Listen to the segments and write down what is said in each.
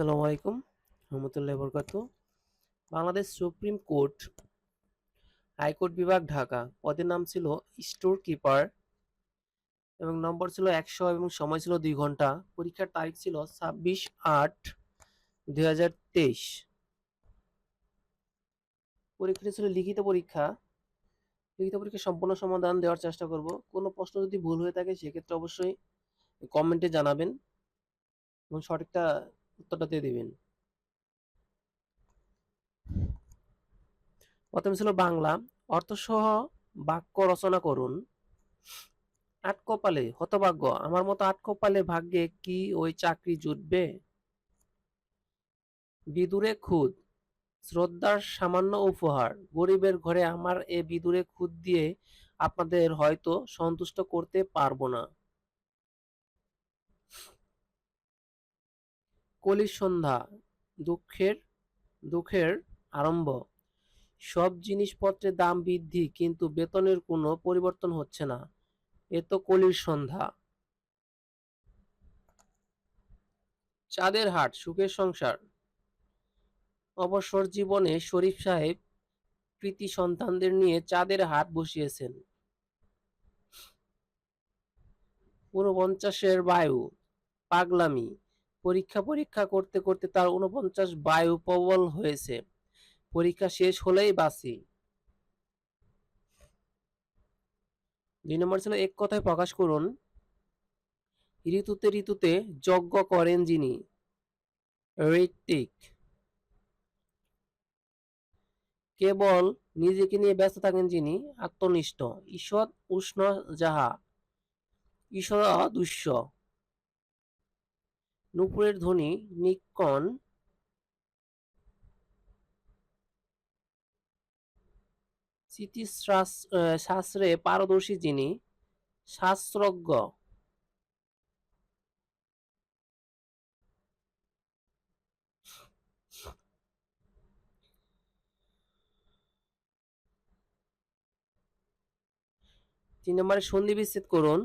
আসসালামু আলাইকুম রহমতুল্লাহি বরকাতুহু। বাংলাদেশ সুপ্রিম কোর্ট হাইকোর্ট বিভাগ ঢাকা। পদের নাম ছিল স্টোর কিপার এবং নম্বর ছিল 100 এবং সময় ছিল 2 ঘন্টা। পরীক্ষার তারিখ ছিল 26/8/2023। পরীক্ষাটি ছিল লিখিত পরীক্ষা। লিখিত পরীক্ষার সম্পূর্ণ সমাধান দেওয়ার চেষ্টা করব। কোনো প্রশ্ন যদি ভুল হয়ে থাকে সেক্ষেত্রে অবশ্যই কমেন্টে জানাবেন এবং সঠিকটা উত্তরটা দিয়ে দিবেন। প্রথমে ছিল বাংলা। অর্থসহ বাক্য রচনা করুন। আট কপালে হতভাগ্য, আমার মতো আট কপালে ভাগ্যে কি ওই চাকরি জুটবে? বিদুরে খুদ, শ্রদ্ধার সামান্য উপহার। গরিবের ঘরে আমার এ বিদুরে খুদ দিয়ে আপনাদের হয়তো সন্তুষ্ট করতে পারবো না। কলির সন্ধ্যা, দুঃখের দুঃখের আরম্ভ। সব জিনিসপত্রের দাম বৃদ্ধি কিন্তু বেতনের কোনো পরিবর্তন হচ্ছে না। এ তো কলির সন্ধ্যা। চাঁদের হাট, সুখের সংসার। অবসর জীবনে শরীফ সাহেব কৃতি সন্তানদের নিয়ে চাঁদের হাট বসিয়েছেন। ৪৯-এর বায়ু, পাগলামি। পরীক্ষা করতে করতে তার ৪৯ বায়ু প্রবল হয়েছে। পরীক্ষা শেষ হলেই বাঁচি। ২ নম্বর ছিল এক কথায় প্রকাশ করুন। ঋতুতে ঋতুতে যজ্ঞ করেন যিনি, ঋত্বিক। কেবল নিজেকে নিয়ে ব্যস্ত থাকেন যিনি, আত্মনিষ্ঠ। ঈষৎ উষ্ণ যাহা, ঈষদুষ্য। নূপুরের ধ্বনি নিক্কণ। শাস্ত্রে পারদর্শী যিনি, শাস্ত্রজ্ঞ। ৩ নম্বরে সন্ধি বিচ্ছেদ করুন।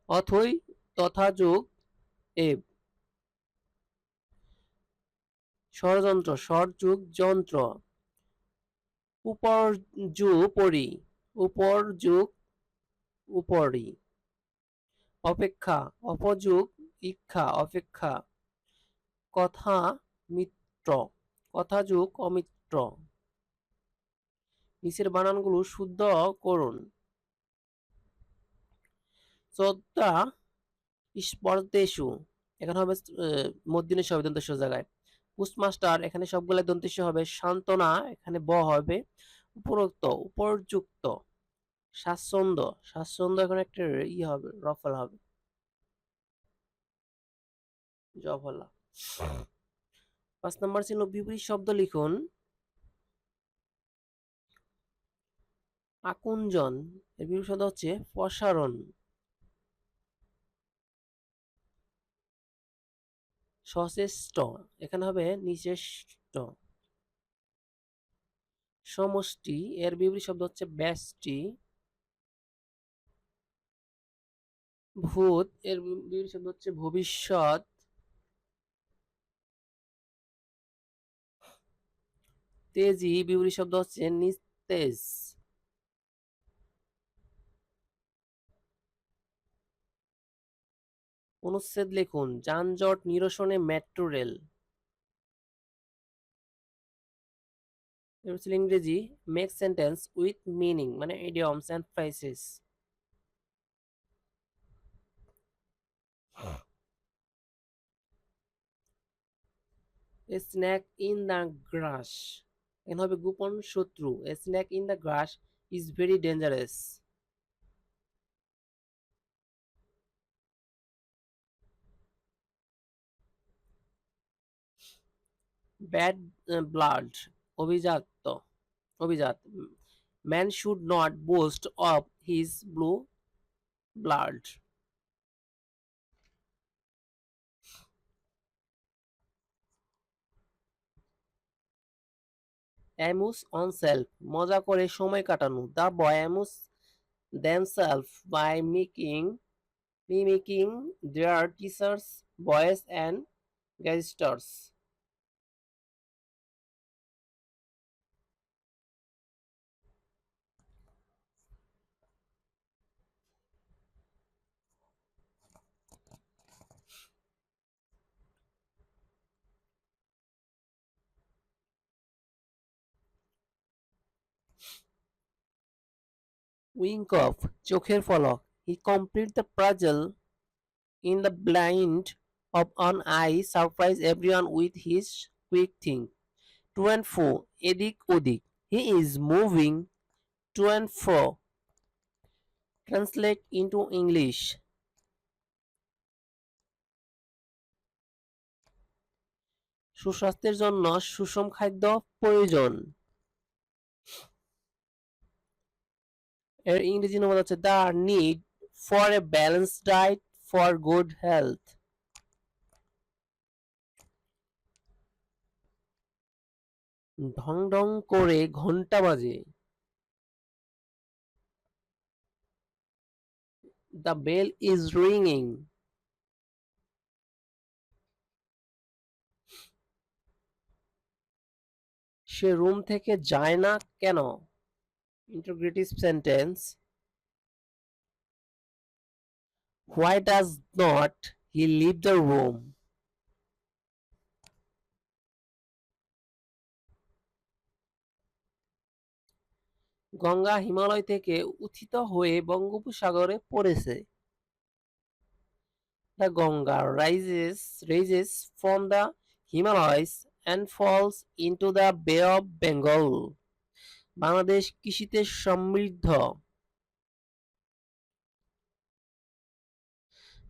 অথৈ তথা যোগ এব। ষড়যন্ত্র, ষড়যুগ যন্ত্র। উপর্যুপরি, উপর্যুগ উপরি। অপেক্ষা, অপযুগ ইক্ষা, অপেক্ষা। কথা মিত্র, কথাযুগ অমিত্র। নিচের বানানগুলো শুদ্ধ করুন। শ্রদ্ধা স্পর্দেশু, এখানে হবে মধ্যিনে হবে দন্তেশ জায়গায়। পোস্টমাস্টার, এখানে সবগুলো দন্তেশ হবে। সান্ত্বনা, এখানে ব হবে। উপরোক্ত, উপরযুক্ত। স্বাচ্ছন্দ্য, স্বাচ্ছন্দ্য এখানে একটা হবে, রফল হবে, জফলা। ৫ নম্বর ছিল বিপরীত শব্দ লিখুন। আকুঞ্চন, এর বিপরীত শব্দ হচ্ছে প্রসারণ। সচেষ্ট, এখানে হবে নিচেষ্ট। সমষ্টি, এর বিপরীত শব্দ হচ্ছে ব্যষ্টি। ভূত, এর বিপরীত শব্দ হচ্ছে ভবিষ্যৎ। তেজি, বিপরীত শব্দ হচ্ছে নিস্তেজ। অনুচ্ছেদ লিখুন। যানজট নিরসনে মেট্রো রেল। ইংরেজি মেক সেন্টেন্স উইথ মিনিং, মানে idioms and phrases. A snake in the grass, এখানে হবে গোপন শত্রু। A snake in the grass is very dangerous. Bad blood, অভিজাত, অভিজাত। Man should not boast of his blue blood. Amuse oneself, মজা করে সময় কাটানো। The boy amuse themselves by making mimicking their teachers' voice and gestures. Wink of চোখের পলক. He complete the puzzle in the blind of an eye, surprise everyone with his quick think. To and fro, এদিক ওদিক. He is moving to and fro. Translate into English. সুস্বাস্থ্যের জন্য সুষম খাদ্য প্রয়োজন। এর ইংরেজি অনুবাদ হচ্ছে the need for a balance diet for good health. ঢং ঢং করে ঘন্টা বাজে। দ্য বেল ইজ রিংইং। সে রুম থেকে যায় না কেন? Interrogative sentence. Why does not he leave the room? Ganga Himalaya থেকে উত্থিত হয়ে বঙ্গোপসাগরে পড়েছে। The Ganga rises from the Himalayas and falls into the Bay of Bengal. Bangladesh কৃষিতে সমৃদ্ধ।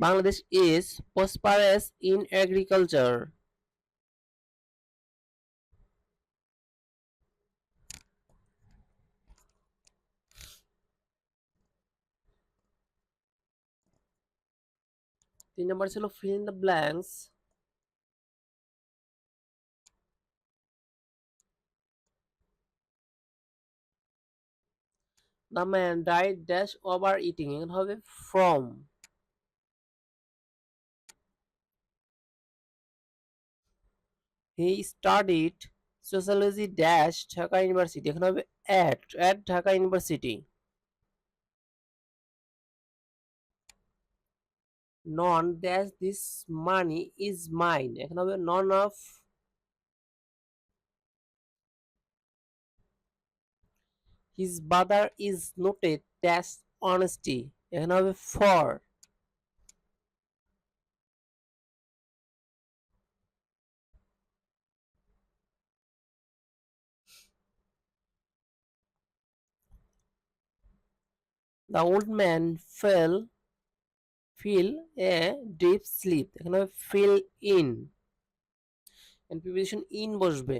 Bangladesh is prosperous in agriculture. তিন নম্বর ছিল fill in the blanks. The man died dash overeating. এখানে হবে from. He studied sociology dash Dhaka University. এখানে হবে at Dhaka University. None dash this money is mine. এখানে হবে none of. His brother is noted dash honesty. এখানে হবে for. The old man fell a deep sleep. এখানে হবে fill in. and preposition in বসবে।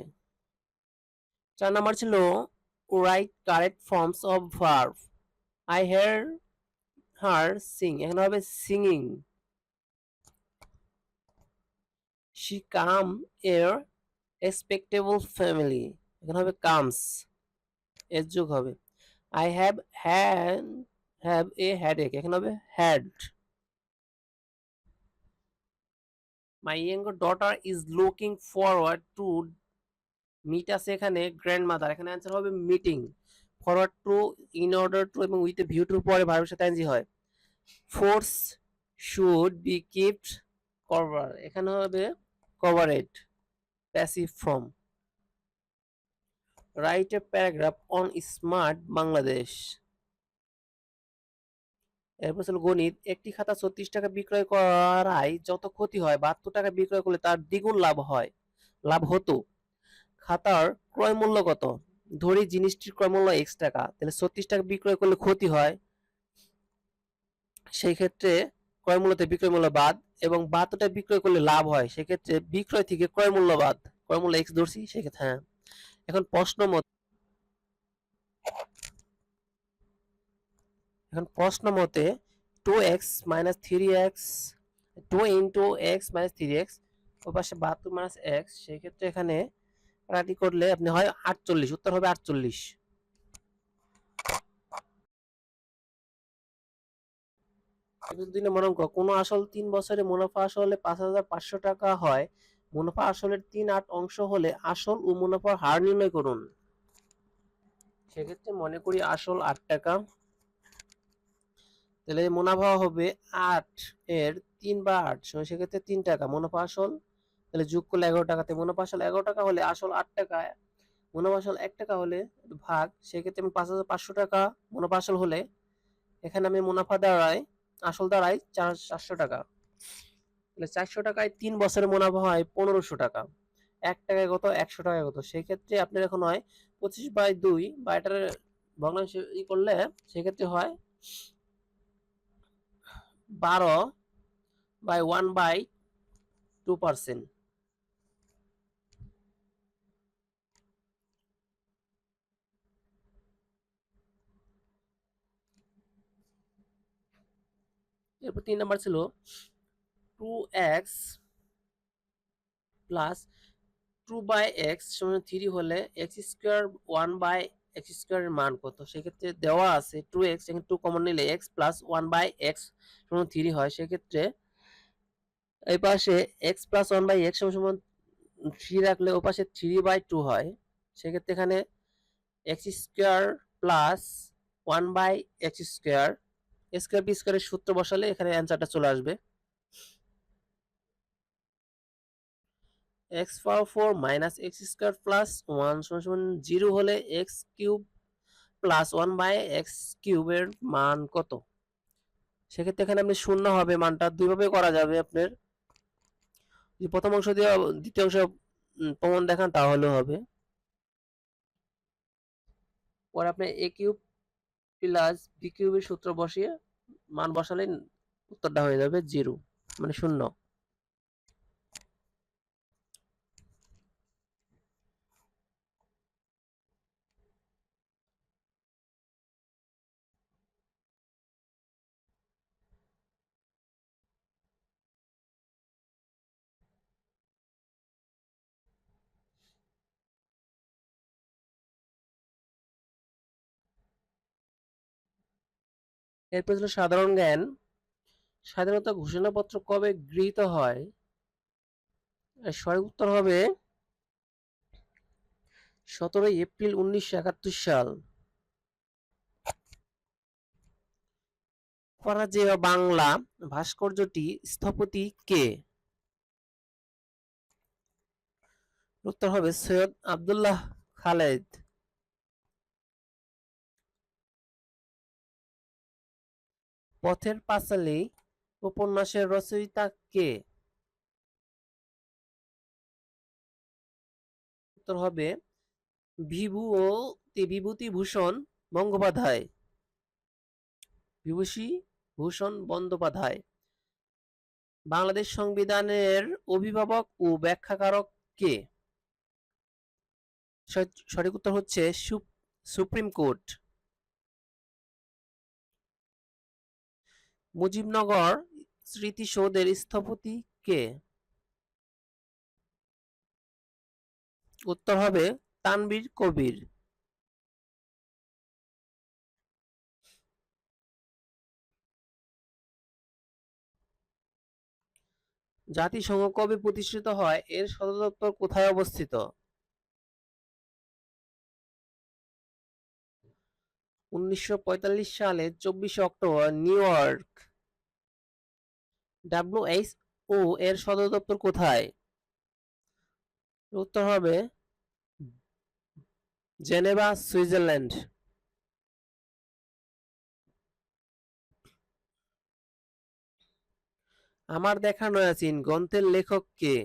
4 number ছিল write correct forms of verb. I hear her sing. এখানে হবে singing. She come a respectable family. এখানে হবে comes. এর যোগ হবে। I have a headache. এখানে হবে had. My younger daughter is looking forward to meet আছে এখানে grandmother. এখানে অ্যান্সার হবে meeting. forward to, in order to এবং with a view to পরে ভার্বের সাথে এনজি হয়। force should be kept cover. এখানে হবে covered. passive form. write a paragraph on smart Bangladesh. এরপর ছিল গণিত। একটি খাতা 36 টাকা বিক্রয় করায় যত ক্ষতি হয় 72 টাকা বিক্রয় করলে তার দ্বিগুণ লাভ হতো। খাতার ক্রয় মূল্য কত? ধরি জিনিসটির ক্রয় মূল্য x টাকা, তাহলে 36 টাকা বিক্রয় করলে ক্ষতি হয়, সেই ক্ষেত্রে ক্রয় মূল্য থেকে বিক্রয় মূল্য বাদ, এবং 72 টাকা বিক্রয় করলে লাভ হয়, সেক্ষেত্রে বিক্রয় থেকে ক্রয় মূল্য বাদ, ক্রয় মূল্য x ধরছি সেক্ষেত্রে। হ্যাঁ, এখন প্রশ্ন মতে 2x minus 3x 2 into x minus 3x ওই পাশে 72 minus x, সেক্ষেত্রে এখানে কাটাকাটি করলে আপনি হয় 48, উত্তর হবে 48। 102 নম্বর অঙ্ক, কোনো আসল 3 বছরে মুনাফা আসলে 5,500 টাকা হয়, মুনাফা আসলের 3/8 অংশ হলে আসল ও মুনাফার হার নির্ণয় করুন। সেক্ষেত্রে মনে করি আসল 8 টাকা, তাহলে মুনাফা হবে 8 এর 3/8, সেক্ষেত্রে 3 টাকা মুনাফা আসল, তাহলে যোগ করলে 11 টাকাতে মুনাফা আসল 11 টাকা হলে আসল 8 টাকা, মুনাফা আসল 1 টাকা হলে ভাগ, সেক্ষেত্রে আমি 5,500 টাকা মুনাফা আসল হলে এখানে আমি মুনাফা দাঁড়ায় আসল দাঁড়ায় 400 টাকা, তাহলে 400 টাকায় 3 বছরের মুনাফা হয় 1500 টাকা। 1 টাকায় কত, 100 টাকায় কত, সেই ক্ষেত্রে আপনার এখন হয় 25/2 বা এটার ভগ্নাংশ করলে সেক্ষেত্রে হয় 12/1/2%। এরপর 3 নাম্বার ছিল 2x প্লাস 2/x সমান 3 হলে x স্কয়ার 1/x স্কয়ারের মান কত? সেক্ষেত্রে দেওয়া আছে 2x, এখানে 2 কমন নিলে x প্লাস 1/x সমান 3 হয়, সেক্ষেত্রে এই পাশে x প্লাস 1/x সমান 3 রাখলে ও পাশে 3/2 হয়, সেক্ষেত্রে এখানে x square plus 1/x square, square B স্কয়ারের সূত্র বসালে এখানে অ্যান্সারটা চলে আসবে। x power 4 minus x square plus 1 সমান 0 হলে x কিউব প্লাস 1/x কিউবের মান কত? সেক্ষেত্রে এখানে আপনি শূন্য হবে মানটা, দুইভাবে করা যাবে আপনার, যদি প্রথম অংশ দিয়ে দ্বিতীয় অংশ প্রমাণ দেখান তাহলেও হবে। পরে আপনি a কিউব প্লাস b কিউবের সূত্র বসিয়ে মান বসালে উত্তরটা হয়ে যাবে 0, মানে শূন্য। এরপর ছিল সাধারণ জ্ঞান। স্বাধীনতা ঘোষণাপত্র কবে গৃহীত হয়? সঠিক উত্তর হবে 17 এপ্রিল 1971 সাল। পরাজেয় বাংলা ভাস্কর্যটি স্থপতি কে? উত্তর হবে সৈয়দ আব্দুল্লাহ খালেদ। পথের পাঁচালী উপন্যাসের রচয়িতা কে? উত্তর হবে বিভূতিভূষণ গঙ্গোপাধ্যায়, বিভূতিভূষণ বন্দ্যোপাধ্যায়। বাংলাদেশ সংবিধানের অভিভাবক ও ব্যাখ্যাকারক কে? সঠিক উত্তর হচ্ছে সুপ্রিম কোর্ট। মুজিবনগর স্মৃতিসৌধের স্থপতি কে? উত্তর হবে তানভীর কবির। জাতিসংঘ কবে প্রতিষ্ঠিত হয়, এর সদর দপ্তর কোথায় অবস্থিত? 1945 সালে 24 অক্টোবর নিউ ইয়র্ক। WHO এর সদর দপ্তর কোথায়? উত্তর হবে জেনেভা, সুইজারল্যান্ড। আমার দেখা নয়াচীন গ্রন্থের লেখক কে?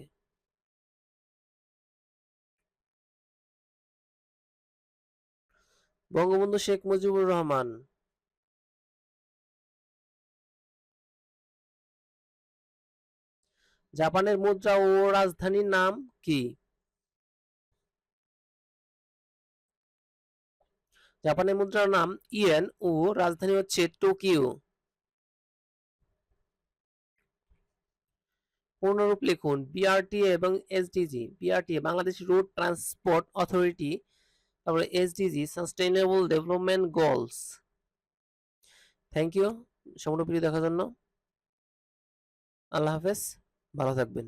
বঙ্গবন্ধু শেখ মুজিবুর রহমান। জাপানের মুদ্রা ও রাজধানীর নাম কি? জাপানের মুদ্রার নাম ইয়েন ও রাজধানী হচ্ছে টোকিও। পূর্ণরূপ লিখুন। বিআরটিএ এবং SDG. BRTA Bangladesh road transport authority, তারপরে SDG sustainable development goals. Thank you সম্পূর্ণ ভিডিও দেখার জন্য। আল্লাহ হাফেজ। ভালো থাকবেন।